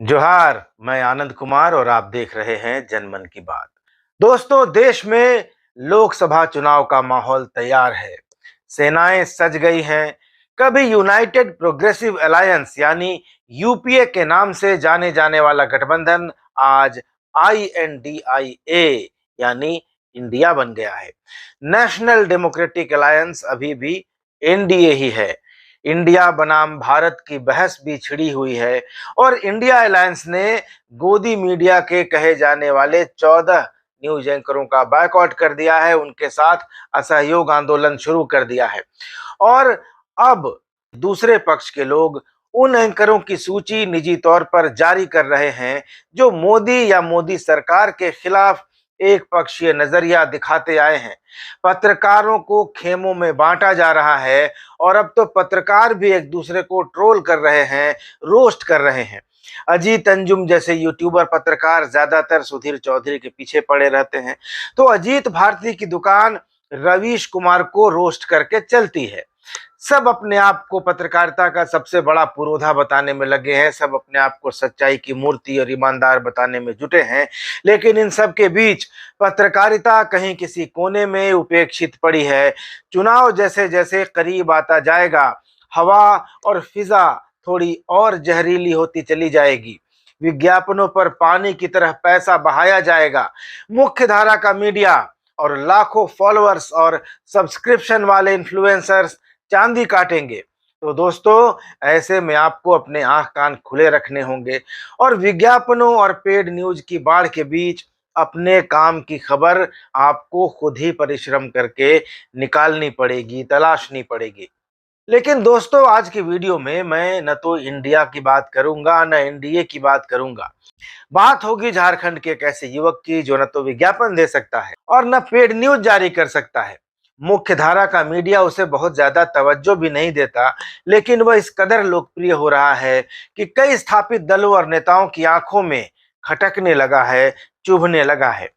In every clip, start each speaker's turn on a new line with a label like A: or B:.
A: जोहार। मैं आनंद कुमार और आप देख रहे हैं जनमन की बात। दोस्तों, देश में लोकसभा चुनाव का माहौल तैयार है। सेनाएं सज गई हैं। कभी यूनाइटेड प्रोग्रेसिव अलायंस यानी यूपीए के नाम से जाने जाने वाला गठबंधन आज आईएनडीआईए यानी इंडिया बन गया है। नेशनल डेमोक्रेटिक अलायंस अभी भी एनडीए ही है। इंडिया बनाम भारत की बहस भी छिड़ी हुई है और इंडिया अलायंस ने गोदी मीडिया के कहे जाने वाले 14 न्यूज एंकरों का बायकॉट कर दिया है। उनके साथ असहयोग आंदोलन शुरू कर दिया है और अब दूसरे पक्ष के लोग उन एंकरों की सूची निजी तौर पर जारी कर रहे हैं जो मोदी या मोदी सरकार के खिलाफ एक पक्षीय नजरिया दिखाते आए हैं। पत्रकारों को खेमों में बांटा जा रहा है और अब तो पत्रकार भी एक दूसरे को ट्रोल कर रहे हैं, रोस्ट कर रहे हैं। अजीत अंजुम जैसे यूट्यूबर पत्रकार ज्यादातर सुधीर चौधरी के पीछे पड़े रहते हैं, तो अजीत भारती की दुकान रवीश कुमार को रोस्ट करके चलती है। सब अपने आप को पत्रकारिता का सबसे बड़ा पुरोधा बताने में लगे हैं, सब अपने आप को सच्चाई की मूर्ति और ईमानदार बताने में जुटे हैं, लेकिन इन सब के बीच पत्रकारिता कहीं किसी कोने में उपेक्षित पड़ी है। चुनाव जैसे जैसे करीब आता जाएगा, हवा और फिजा थोड़ी और जहरीली होती चली जाएगी। विज्ञापनों पर पानी की तरह पैसा बहाया जाएगा। मुख्य धारा का मीडिया और लाखों फॉलोअर्स और सब्सक्रिप्शन वाले इन्फ्लुएंसर्स चांदी काटेंगे। तो दोस्तों, ऐसे में आपको अपने आंख कान खुले रखने होंगे और विज्ञापनों और पेड न्यूज की बाढ़ के बीच अपने काम की खबर आपको खुद ही परिश्रम करके निकालनी पड़ेगी, तलाशनी पड़ेगी। लेकिन दोस्तों, आज की वीडियो में मैं न तो इंडिया की बात करूंगा न एनडीए की बात करूंगा। बात होगी झारखंड के एक ऐसे युवक की जो न तो विज्ञापन दे सकता है और न पेड न्यूज जारी कर सकता है। मुख्य धारा का मीडिया उसे बहुत ज्यादा तवज्जो भी नहीं देता, लेकिन वह इस कदर लोकप्रिय हो रहा है कि कई स्थापित दलों और नेताओं की आंखों में खटकने लगा है, चुभने लगा है।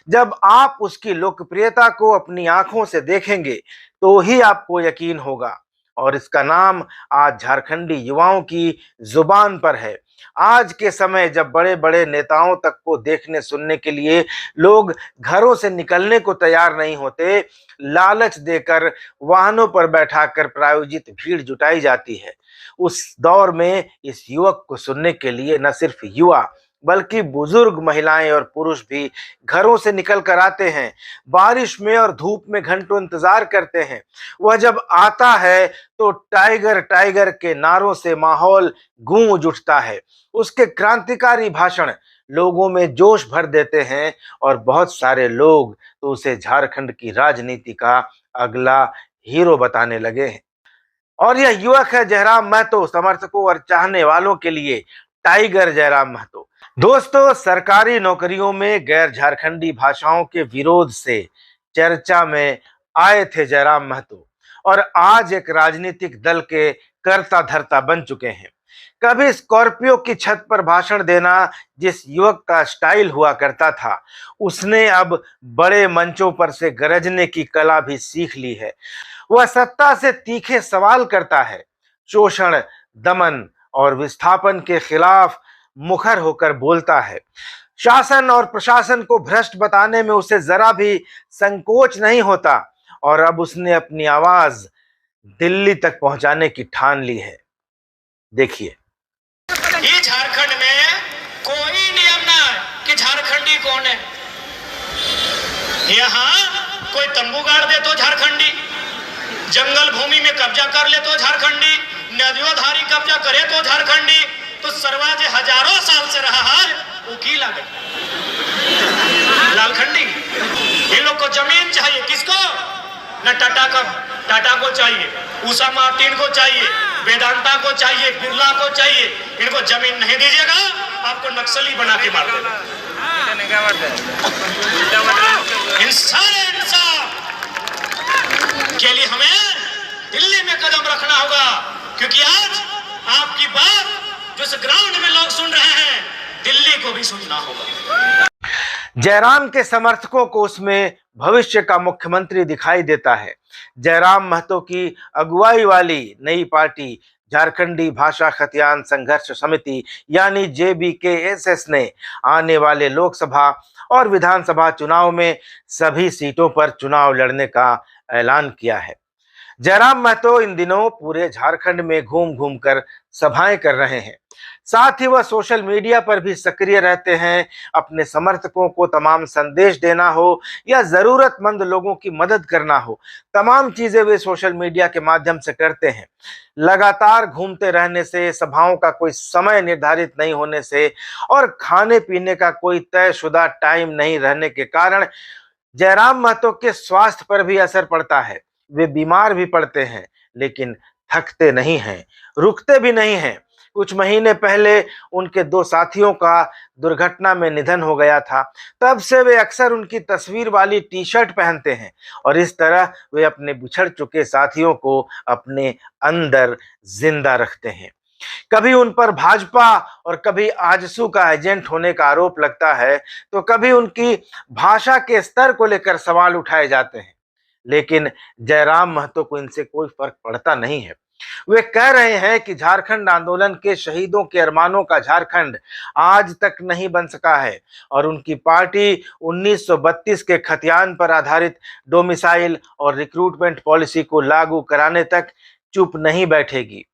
A: जब आप उसकी लोकप्रियता को अपनी आंखों से देखेंगे तो ही आपको यकीन होगा। और इसका नाम आज झारखंडी युवाओं की जुबान पर है। आज के समय जब बड़े बड़े नेताओं तक को देखने सुनने के लिए लोग घरों से निकलने को तैयार नहीं होते, लालच देकर वाहनों पर बैठाकर प्रायोजित भीड़ जुटाई जाती है, उस दौर में इस युवक को सुनने के लिए न सिर्फ युवा बल्कि बुजुर्ग, महिलाएं और पुरुष भी घरों से निकल कर आते हैं। बारिश में और धूप में घंटों इंतजार करते हैं। वह जब आता है तो टाइगर टाइगर के नारों से माहौल गूंज उठता है। उसके क्रांतिकारी भाषण लोगों में जोश भर देते हैं और बहुत सारे लोग तो उसे झारखंड की राजनीति का अगला हीरो बताने लगे हैं। और यह युवक है जयराम महतो, समर्थकों और चाहने वालों के लिए टाइगर जयराम महतो। दोस्तों, सरकारी नौकरियों में गैर झारखंडी भाषाओं के विरोध से चर्चा में आए थे जयराम महतो और आज एक राजनीतिक दल के कर्ता धर्ता बन चुके हैं। कभी स्कॉर्पियो की छत पर भाषण देना जिस युवक का स्टाइल हुआ करता था, उसने अब बड़े मंचों पर से गरजने की कला भी सीख ली है। वह सत्ता से तीखे सवाल करता है, शोषण, दमन और विस्थापन के खिलाफ मुखर होकर बोलता है। शासन और प्रशासन को भ्रष्ट बताने में उसे जरा भी संकोच नहीं होता और अब उसने अपनी आवाज दिल्ली तक पहुंचाने की ठान ली है। देखिए,
B: ये झारखंड में कोई नियम ना है कि झारखंडी कौन है। यहाँ कोई तंबू गाड़ दे तो झारखंडी, जंगल भूमि में कब्जा कर ले तो झारखंडी, नदियों धारी कब्जा करे तो झारखंडी। तो सरवा जे हजारों साल से रहा है वो की लागत लालखंडी। इन लोग को जमीन चाहिए, किसको? न टाटा को चाहिए, उषा मार्टिन को चाहिए, वेदांता को चाहिए, बिरला को चाहिए। इनको जमीन नहीं दीजिएगा, आपको नक्सली बना के मार देगा। इंसाफ के लिए हमें दिल्ली में कदम रखना होगा, क्योंकि आज आपकी बात जो इस ग्राउंड में लोग सुन रहे हैं, दिल्ली को भी सुनना होगा।
A: जयराम के समर्थकों को उसमें भविष्य का मुख्यमंत्री दिखाई देता है। जयराम महतो की अगुवाई वाली नई पार्टी झारखंडी भाषा खतियान संघर्ष समिति यानी JBKSS ने आने वाले लोकसभा और विधानसभा चुनाव में सभी सीटों पर चुनाव लड़ने का ऐलान किया है। जयराम महतो इन दिनों पूरे झारखंड में घूम घूम कर सभाएं कर रहे हैं। साथ ही वह सोशल मीडिया पर भी सक्रिय रहते हैं। अपने समर्थकों को तमाम संदेश देना हो या जरूरतमंद लोगों की मदद करना हो, तमाम चीजें वे सोशल मीडिया के माध्यम से करते हैं। लगातार घूमते रहने से, सभाओं का कोई समय निर्धारित नहीं होने से और खाने पीने का कोई तयशुदा टाइम नहीं रहने के कारण जयराम महतो के स्वास्थ्य पर भी असर पड़ता है। वे बीमार भी पड़ते हैं, लेकिन थकते नहीं हैं, रुकते भी नहीं हैं। कुछ महीने पहले उनके 2 साथियों का दुर्घटना में निधन हो गया था। तब से वे अक्सर उनकी तस्वीर वाली टी-शर्ट पहनते हैं और इस तरह वे अपने बिछड़ चुके साथियों को अपने अंदर जिंदा रखते हैं। कभी उन पर भाजपा और कभी आजसू का एजेंट होने का आरोप लगता है, तो कभी उनकी भाषा के स्तर को लेकर सवाल उठाए जाते हैं। लेकिन जयराम महतो को इनसे कोई फर्क पड़ता नहीं है। वे कह रहे हैं कि झारखंड आंदोलन के शहीदों के अरमानों का झारखंड आज तक नहीं बन सका है और उनकी पार्टी 1932 के खतियान पर आधारित डोमिसाइल और रिक्रूटमेंट पॉलिसी को लागू कराने तक चुप नहीं बैठेगी।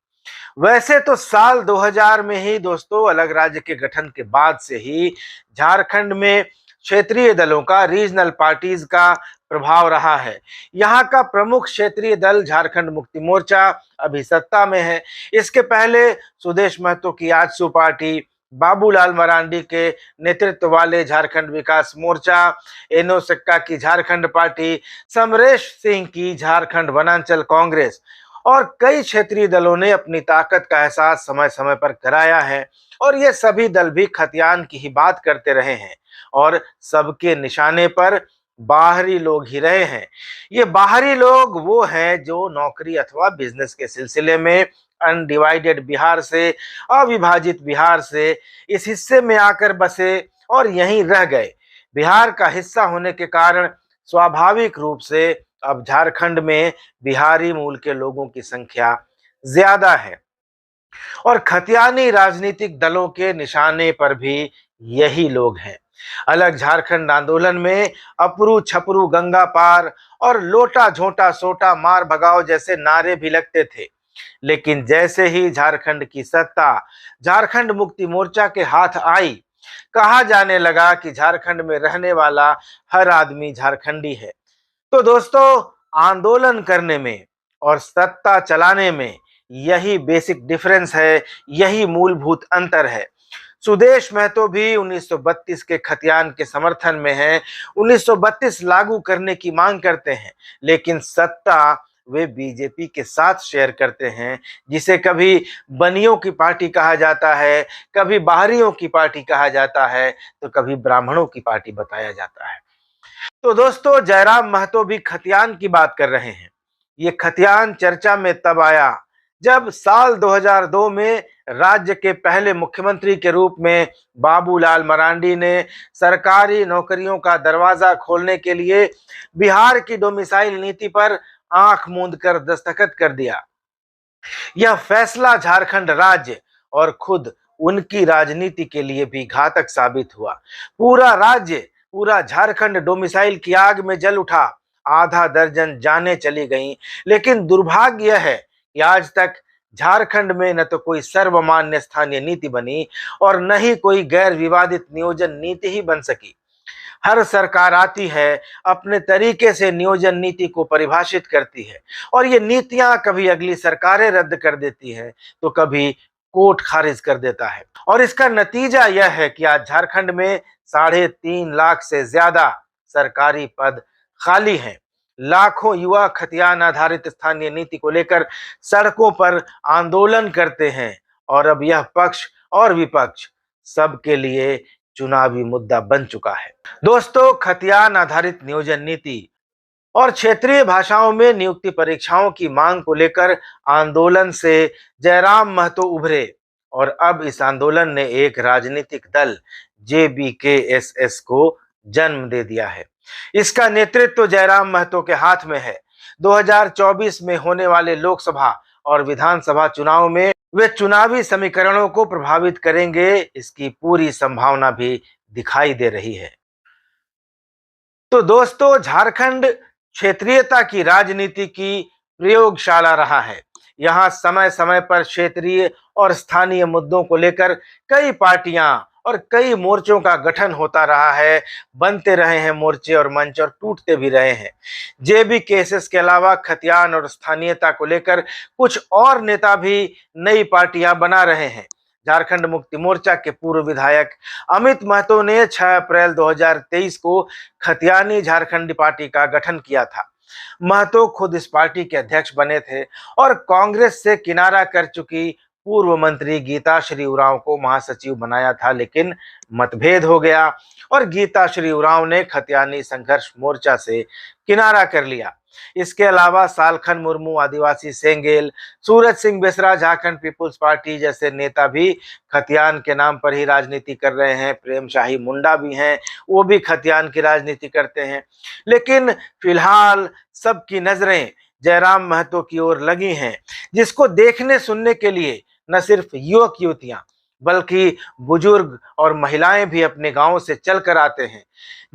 A: वैसे तो साल 2000 में ही दोस्तों अलग राज्य के गठन के बाद से ही झारखंड में क्षेत्रीय दलों का, रीजनल पार्टीज का प्रभाव रहा है। यहाँ का प्रमुख क्षेत्रीय दल झारखंड मुक्ति मोर्चा अभी सत्ता में है। इसके पहले सुदेश महतो की आजसू पार्टी, बाबूलाल मरांडी के नेतृत्व वाले झारखंड विकास मोर्चा, एनो सिक्का की झारखंड पार्टी, समरेश सिंह की झारखंड वनांचल कांग्रेस और कई क्षेत्रीय दलों ने अपनी ताकत का एहसास समय समय पर कराया है और ये सभी दल भी खतियान की ही बात करते रहे हैं और सबके निशाने पर बाहरी लोग ही रहे हैं। ये बाहरी लोग वो हैं जो नौकरी अथवा बिजनेस के सिलसिले में अनडिवाइडेड बिहार से, अविभाजित बिहार से इस हिस्से में आकर बसे और यहीं रह गए। बिहार का हिस्सा होने के कारण स्वाभाविक रूप से अब झारखंड में बिहारी मूल के लोगों की संख्या ज्यादा है और खतियानी राजनीतिक दलों के निशाने पर भी यही लोग हैं। अलग झारखंड आंदोलन में अपरू छपरू गंगा पार और लोटा झोंटा सोटा मार भगाओ जैसे नारे भी लगते थे, लेकिन जैसे ही झारखंड की सत्ता झारखंड मुक्ति मोर्चा के हाथ आई, कहा जाने लगा कि झारखंड में रहने वाला हर आदमी झारखंडी है। तो दोस्तों, आंदोलन करने में और सत्ता चलाने में यही बेसिक डिफरेंस है, यही मूलभूत अंतर है। सुदेश महतो भी 1932 के खतियान के समर्थन में हैं, 1932 लागू करने की मांग करते हैं, लेकिन सत्ता वे बीजेपी के साथ शेयर करते हैं, जिसे कभी बनियों की पार्टी कहा जाता है, कभी बाहरियों की पार्टी कहा जाता है, तो कभी ब्राह्मणों की पार्टी बताया जाता है। तो दोस्तों, जयराम महतो भी खतियान की बात कर रहे हैं। ये खतियान चर्चा में तब आया जब साल 2002 में राज्य के पहले मुख्यमंत्री के रूप में बाबूलाल मरांडी ने सरकारी नौकरियों का दरवाजा खोलने के लिए बिहार की डोमिसाइल नीति पर आंख मूंद कर दस्तखत कर दिया। यह फैसला झारखंड राज्य और खुद उनकी राजनीति के लिए भी घातक साबित हुआ। पूरा राज्य, पूरा झारखंड डोमिसाइल की आग में जल उठा, आधा दर्जन जानें चली गईं। लेकिन दुर्भाग्य यह है कि आज तक झारखंड में न तो कोई सर्वमान्य स्थानीय नीति बनी और न ही कोई गैर विवादित नियोजन नीति ही बन सकी। हर सरकार आती है, अपने तरीके से नियोजन नीति को परिभाषित करती है और ये नीतियां कभी अगली सरकारें रद्द कर देती है तो कभी कोर्ट खारिज कर देता है। और इसका नतीजा यह है कि आज झारखंड में 3.5 लाख से ज्यादा सरकारी पद खाली हैं। लाखों युवा खतियान आधारित स्थानीय नीति को लेकर सड़कों पर आंदोलन करते हैं और अब यह पक्ष और विपक्ष सबके लिए चुनावी मुद्दा बन चुका है। दोस्तों, खतियान आधारित नियोजन नीति और क्षेत्रीय भाषाओं में नियुक्ति परीक्षाओं की मांग को लेकर आंदोलन से जयराम महतो उभरे और अब इस आंदोलन ने एक राजनीतिक दल JBKSS को जन्म दे दिया है। इसका नेतृत्व जयराम महतो के हाथ में है। 2024 में होने वाले लोकसभा और विधानसभा चुनाव में वे चुनावी समीकरणों को प्रभावित करेंगे, इसकी पूरी संभावना भी दिखाई दे रही है। तो दोस्तों, झारखंड क्षेत्रीयता की राजनीति की प्रयोगशाला रहा है। यहाँ समय समय पर क्षेत्रीय और स्थानीय मुद्दों को लेकर कई पार्टियां और कई मोर्चों का गठन होता रहा है, बनते रहे हैं मोर्चे और मंच, और टूटते भी रहे हैं। जेबी केसेस के अलावा खतियान और स्थानीयता को लेकर कुछ और नेता भी नई पार्टियां बना रहे हैं। झारखंड मुक्ति मोर्चा के पूर्व विधायक अमित महतो ने 6 अप्रैल 2023 को खतियानी झारखंडी पार्टी का गठन किया था। महतो खुद इस पार्टी के अध्यक्ष बने थे और कांग्रेस से किनारा कर चुकी पूर्व मंत्री गीताश्री उरांव को महासचिव बनाया था, लेकिन मतभेद हो गया और गीताश्री उरांव ने खतियानी संघर्ष मोर्चा से किनारा कर लिया। इसके अलावा सालखन मुर्मू आदिवासी सेंगेल, सूरज सिंह बेसरा झारखंड पीपुल्स पार्टी जैसे नेता भी खतियान के नाम पर ही राजनीति कर रहे हैं। प्रेम शाही मुंडा भी हैं, वो भी खतियान की राजनीति करते हैं। लेकिन फिलहाल सबकी नजरें जयराम महतो की ओर लगी हैं, जिसको देखने सुनने के लिए न सिर्फ युवक युवतियां बल्कि बुजुर्ग और महिलाएं भी अपने गांवों से चलकर आते हैं।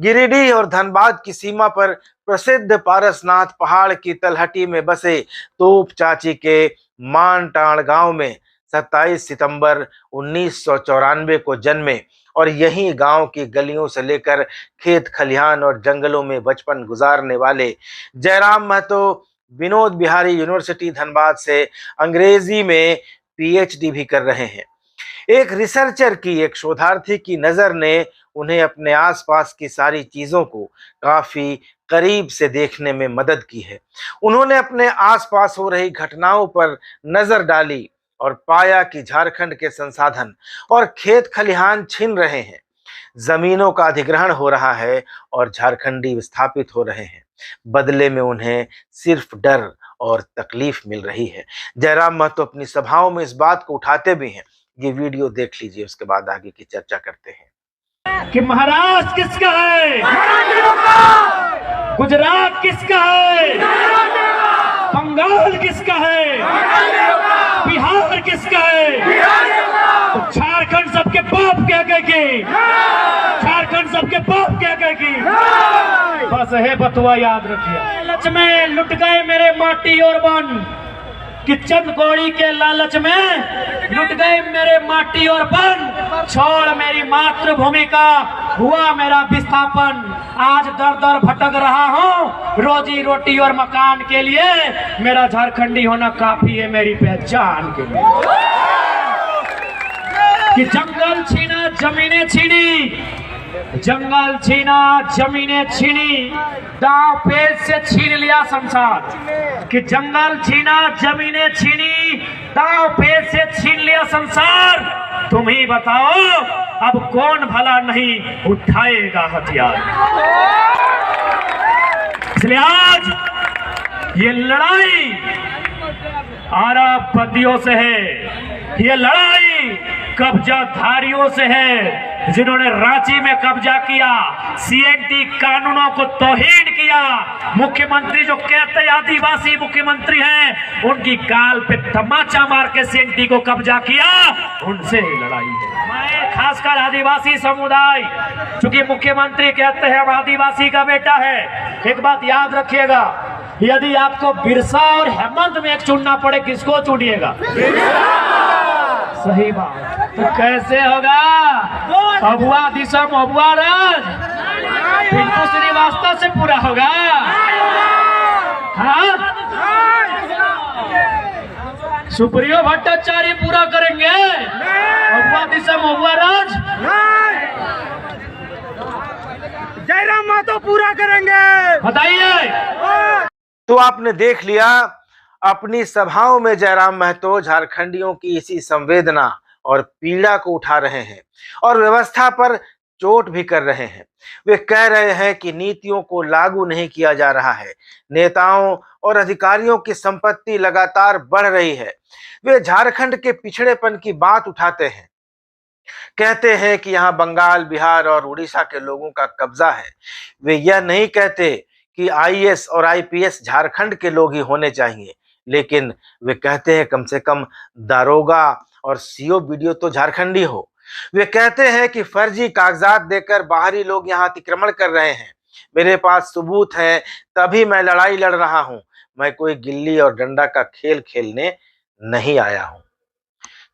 A: गिरिडीह और धनबाद की सीमा पर प्रसिद्ध पारसनाथ पहाड़ की तलहटी में बसे तोप चाची के मानटाण गांव में 27 सितंबर 1994 को जन्मे और यहीं गांव की गलियों से लेकर खेत खलिहान और जंगलों में बचपन गुजारने वाले जयराम महतो विनोद बिहारी यूनिवर्सिटी धनबाद से अंग्रेजी में पीएचडी भी कर रहे हैं। एक रिसर्चर की, एक शोधार्थी की नजर ने उन्हें अपने आसपास की सारी चीजों को काफी करीब से देखने में मदद की है। उन्होंने अपने आसपास हो रही घटनाओं पर नजर डाली और पाया कि झारखंड के संसाधन और खेत खलिहान छिन रहे हैं, जमीनों का अधिग्रहण हो रहा है और झारखंडी विस्थापित हो रहे हैं। बदले में उन्हें सिर्फ डर और तकलीफ मिल रही है। जयराम महतो अपनी सभाओं में इस बात को उठाते भी हैं। ये वीडियो देख लीजिए, उसके बाद आगे की चर्चा करते हैं।
B: कि महाराष्ट्र किसका है, गुजरात किसका है, बंगाल किसका है, बिहार किसका है, तो झारखंड सबके बाप क्या कहेगी, झारखंड सबके बाप क्या कहेगी। बस है बतुआ याद रखिए। लालच में लुट गए मेरे माटी और बन, कि चंद कौड़ी के लालच में लुट गए मेरे माटी और बन, छोड़ मेरी मातृभूमि का हुआ मेरा विस्थापन। आज दर दर भटक रहा हूँ रोजी रोटी और मकान के लिए, मेरा झारखंडी होना काफी है मेरी पहचान के लिए। कि जंगल छीना जमीनें छीनी, जंगल छीना जमीनें छीनी, दांव पेच से छीन लिया संसार। कि जंगल छीना जमीनें छीनी, दांव पेच से छीन लिया संसार। तुम ही बताओ अब कौन भला नहीं उठाएगा हथियार। इसलिए आज ये लड़ाई अरब बंदियों से है, ये लड़ाई कब्जाधारियों से है जिन्होंने रांची में कब्जा किया, सीएनटी कानूनों को तौहीन किया। मुख्यमंत्री जो कहते आदिवासी मुख्यमंत्री हैं, उनकी गाल पे तमाचा मार के सीएनटी को कब्जा किया, उनसे ही लड़ाई है। मैं खासकर आदिवासी समुदाय, चूंकि मुख्यमंत्री कहते हैं हम आदिवासी का बेटा है, एक बात याद रखिएगा, यदि आपको बिरसा और हेमंत में एक चुनना पड़े, किसको चुनिएगा? सही बात। तो कैसे होगा? अबुआ दिशम अबुआ राज पिंटू श्रीवास्तव से पूरा होगा। हाँ, सुप्रियो भट्टाचार्य पूरा करेंगे, अबुआ दिशम अबुआ राज
C: जयराम महतो पूरा करेंगे।
B: बताइए।
A: तो आपने देख लिया, अपनी सभाओं में जयराम महतो झारखंडियों की इसी संवेदना और पीड़ा को उठा रहे हैं और व्यवस्था पर चोट भी कर रहे हैं। वे कह रहे हैं कि नीतियों को लागू नहीं किया जा रहा है, नेताओं और अधिकारियों की संपत्ति लगातार बढ़ रही है। वे झारखंड के पिछड़ेपन की बात उठाते हैं, कहते हैं कि यहाँ बंगाल, बिहार और उड़ीसा के लोगों का कब्जा है। वे यह नहीं कहते कि आईएएस और आईपीएस झारखंड के लोग ही होने चाहिए। लेकिन वे कहते हैं कम से कम दारोगा और सीओ वीडियो तो झारखंडी हो। वे कहते हैं कि फर्जी कागजात देकर बाहरी लोग यहाँ अतिक्रमण कर रहे हैं। मेरे पास सबूत है, तभी मैं लड़ाई लड़ रहा हूं। मैं कोई गिल्ली और डंडा का खेल खेलने नहीं आया हूं।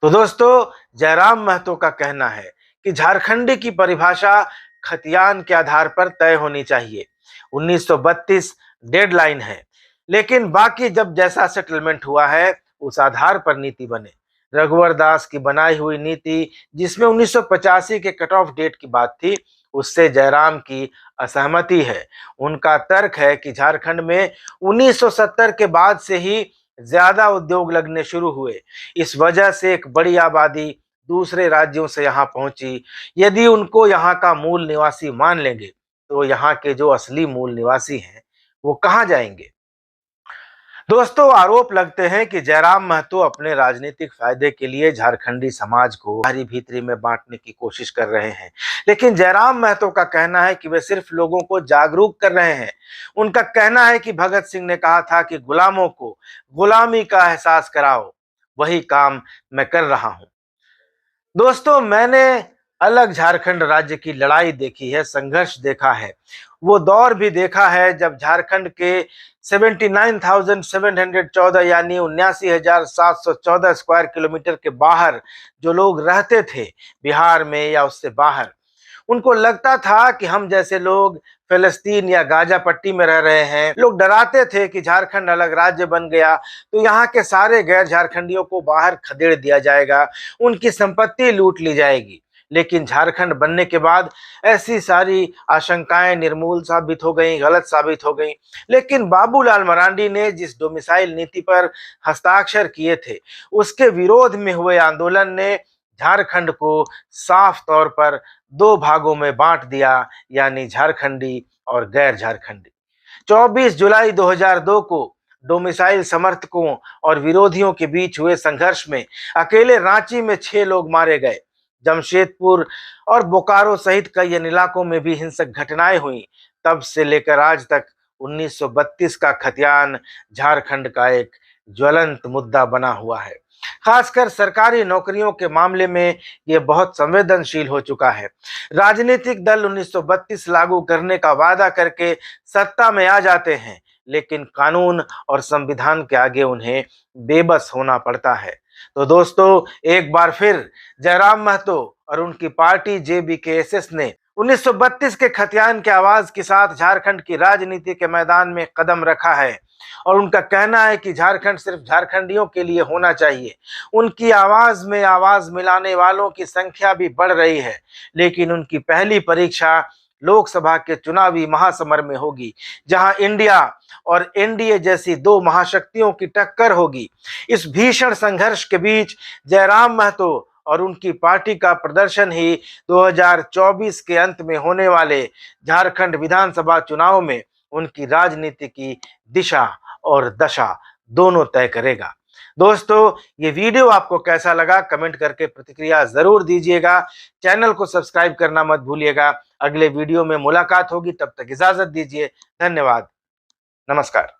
A: तो दोस्तों, जयराम महतो का कहना है कि झारखंडी की परिभाषा खतियान के आधार पर तय होनी चाहिए। 1932 डेडलाइन है, लेकिन बाकी जब जैसा सेटलमेंट हुआ है उस आधार पर नीति बने। रघुवर दास की बनाई हुई नीति, जिसमें 1985 के कट ऑफ डेट की बात थी, उससे जयराम की असहमति है। उनका तर्क है कि झारखंड में 1970 के बाद से ही ज्यादा उद्योग लगने शुरू हुए। इस वजह से एक बड़ी आबादी दूसरे राज्यों से यहाँ पहुंची। यदि उनको यहाँ का मूल निवासी मान लेंगे तो यहाँ के जो असली मूल निवासी हैं वो कहाँ जाएंगे। दोस्तों, आरोप लगते हैं कि जयराम महतो अपने राजनीतिक फायदे के लिए झारखंडी समाज को बाहरी भीतरी में बांटने की कोशिश कर रहे हैं, लेकिन जयराम महतो का कहना है कि वे सिर्फ लोगों को जागरूक कर रहे हैं। उनका कहना है कि भगत सिंह ने कहा था कि गुलामों को गुलामी का एहसास कराओ, वही काम मैं कर रहा हूं। दोस्तों, मैंने अलग झारखंड राज्य की लड़ाई देखी है, संघर्ष देखा है। वो दौर भी देखा है जब झारखंड के 79,714 यानी 79,714 स्क्वायर किलोमीटर के बाहर जो लोग रहते थे, बिहार में या उससे बाहर, उनको लगता था कि हम जैसे लोग फिलिस्तीन या गाजा पट्टी में रह रहे हैं। लोग डराते थे कि झारखंड अलग राज्य बन गया तो यहाँ के सारे गैर झारखंडियों को बाहर खदेड़ दिया जाएगा, उनकी संपत्ति लूट ली जाएगी। लेकिन झारखंड बनने के बाद ऐसी सारी आशंकाएं निर्मूल साबित हो गई, गलत साबित हो गई। लेकिन बाबूलाल मरांडी ने जिस डोमिसाइल नीति पर हस्ताक्षर किए थे, उसके विरोध में हुए आंदोलन ने झारखंड को साफ तौर पर दो भागों में बांट दिया, यानी झारखंडी और गैर झारखंडी। 24 जुलाई 2002 को डोमिसाइल समर्थकों और विरोधियों के बीच हुए संघर्ष में अकेले रांची में 6 लोग मारे गए। जमशेदपुर और बोकारो सहित कई अन्य इलाकों में भी हिंसक घटनाएं हुई। तब से लेकर आज तक 1932 का खतियान झारखंड का एक ज्वलंत मुद्दा बना हुआ है। खासकर सरकारी नौकरियों के मामले में यह बहुत संवेदनशील हो चुका है। राजनीतिक दल 1932 लागू करने का वादा करके सत्ता में आ जाते हैं, लेकिन कानून और संविधान के आगे उन्हें बेबस होना पड़ता है। तो दोस्तों, एक बार फिर जयराम महतो और उनकी पार्टी JBKSS ने 1932 के खतियान के आवाज के साथ झारखंड की राजनीति के मैदान में कदम रखा है और उनका कहना है कि झारखंड सिर्फ झारखंडियों के लिए होना चाहिए। उनकी आवाज में आवाज मिलाने वालों की संख्या भी बढ़ रही है, लेकिन उनकी पहली परीक्षा लोकसभा के चुनावी महासमर में होगी, जहां इंडिया और NDA जैसी दो महाशक्तियों की टक्कर होगी। इस भीषण संघर्ष के बीच जयराम महतो और उनकी पार्टी का प्रदर्शन ही 2024 के अंत में होने वाले झारखंड विधानसभा चुनाव में उनकी राजनीति की दिशा और दशा दोनों तय करेगा। दोस्तों, ये वीडियो आपको कैसा लगा कमेंट करके प्रतिक्रिया जरूर दीजिएगा। चैनल को सब्सक्राइब करना मत भूलिएगा। अगले वीडियो में मुलाकात होगी, तब तक इजाजत दीजिए। धन्यवाद, नमस्कार।